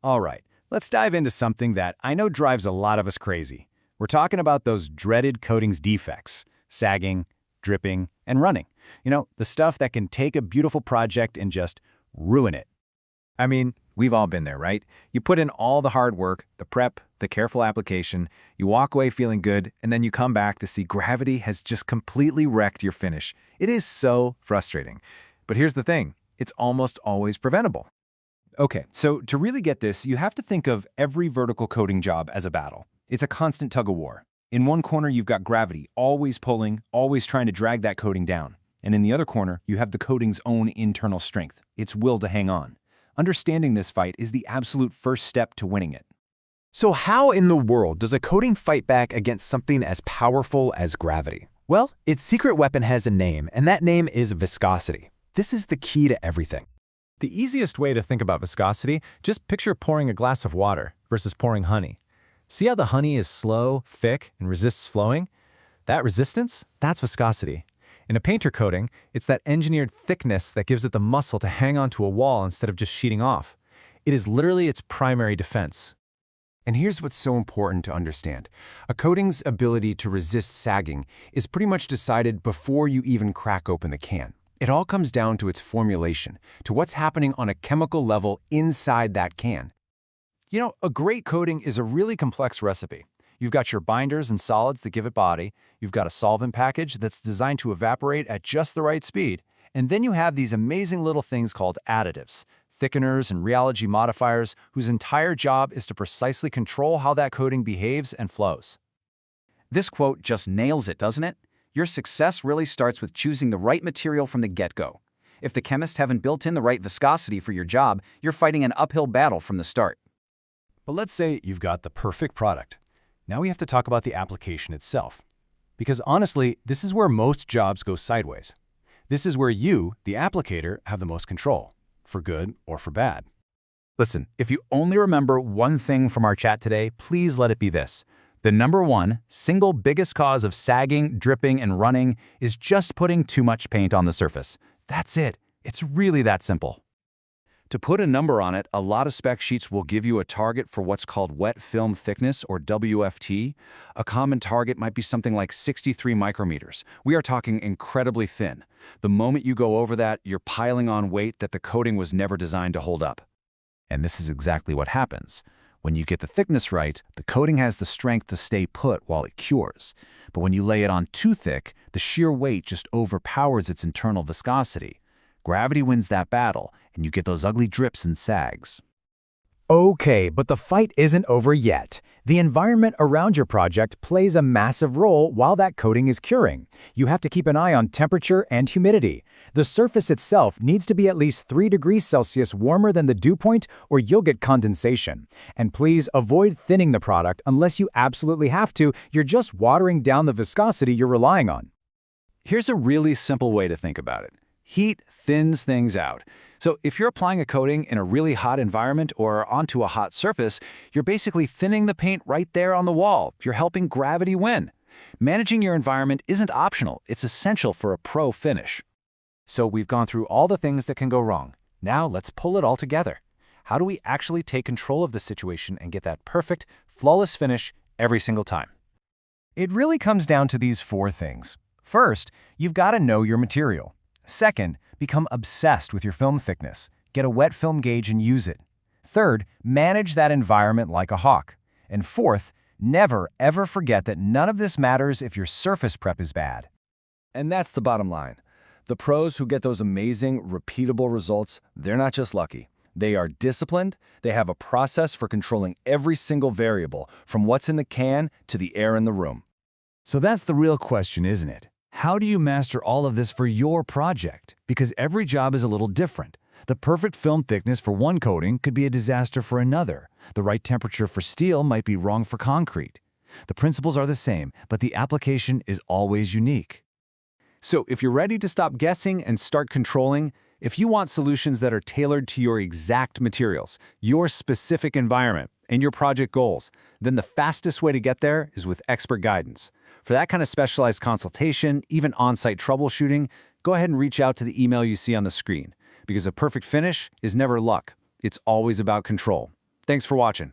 All right, let's dive into something that I know drives a lot of us crazy. We're talking about those dreaded coatings defects, sagging, dripping, and running. The stuff that can take a beautiful project and just ruin it. I mean, we've all been there, right? You put in all the hard work, the prep, the careful application, you walk away feeling good, and then you come back to see gravity has just completely wrecked your finish. It is so frustrating. But here's the thing, it's almost always preventable. Okay, so to really get this, you have to think of every vertical coating job as a battle. It's a constant tug-of-war. In one corner, you've got gravity, always pulling, always trying to drag that coating down. And in the other corner, you have the coating's own internal strength, its will to hang on. Understanding this fight is the absolute first step to winning it. So how in the world does a coating fight back against something as powerful as gravity? Well, its secret weapon has a name, and that name is viscosity. This is the key to everything. The easiest way to think about viscosity, just picture pouring a glass of water versus pouring honey. See how the honey is slow, thick, and resists flowing? That resistance, that's viscosity. In a painter coating, it's that engineered thickness that gives it the muscle to hang onto a wall instead of just sheeting off. It is literally its primary defense. And here's what's so important to understand. A coating's ability to resist sagging is pretty much decided before you even crack open the can. It all comes down to its formulation, to what's happening on a chemical level inside that can. A great coating is a really complex recipe. You've got your binders and solids that give it body, you've got a solvent package that's designed to evaporate at just the right speed, and then you have these amazing little things called additives, thickeners and rheology modifiers whose entire job is to precisely control how that coating behaves and flows. This quote just nails it, doesn't it? Your success really starts with choosing the right material from the get-go. If the chemists haven't built in the right viscosity for your job, you're fighting an uphill battle from the start. But let's say you've got the perfect product. Now we have to talk about the application itself. Because honestly, this is where most jobs go sideways. This is where you, the applicator, have the most control, for good or for bad. Listen, if you only remember one thing from our chat today, please let it be this. The number one, single biggest cause of sagging, dripping, and running is just putting too much paint on the surface. That's it. It's really that simple. To put a number on it, a lot of spec sheets will give you a target for what's called wet film thickness, or WFT. A common target might be something like 63 micrometers. We are talking incredibly thin. The moment you go over that, you're piling on weight that the coating was never designed to hold up. And this is exactly what happens. When you get the thickness right, the coating has the strength to stay put while it cures. But when you lay it on too thick, the sheer weight just overpowers its internal viscosity. Gravity wins that battle, and you get those ugly drips and sags. Okay, but the fight isn't over yet. The environment around your project plays a massive role while that coating is curing. You have to keep an eye on temperature and humidity. The surface itself needs to be at least 3 degrees Celsius warmer than the dew point, or you'll get condensation. And please avoid thinning the product unless you absolutely have to. You're just watering down the viscosity you're relying on. Here's a really simple way to think about it. Heat thins things out. So if you're applying a coating in a really hot environment or onto a hot surface, you're basically thinning the paint right there on the wall. You're helping gravity win. Managing your environment isn't optional. It's essential for a pro finish. So we've gone through all the things that can go wrong. Now let's pull it all together. How do we actually take control of the situation and get that perfect, flawless finish every single time? It really comes down to these 4 things. First, you've got to know your material. Second, become obsessed with your film thickness. Get a wet film gauge and use it. Third, manage that environment like a hawk. And fourth, never ever forget that none of this matters if your surface prep is bad. And that's the bottom line. The pros who get those amazing, repeatable results, they're not just lucky. They are disciplined, they have a process for controlling every single variable, from what's in the can to the air in the room. So that's the real question, isn't it? How do you master all of this for your project? Because every job is a little different. The perfect film thickness for one coating could be a disaster for another. The right temperature for steel might be wrong for concrete. The principles are the same, but the application is always unique. So if you're ready to stop guessing and start controlling, if you want solutions that are tailored to your exact materials, your specific environment, and your project goals, then the fastest way to get there is with expert guidance. For that kind of specialized consultation, even on-site troubleshooting, go ahead and reach out to the email you see on the screen, because a perfect finish is never luck. It's always about control. Thanks for watching.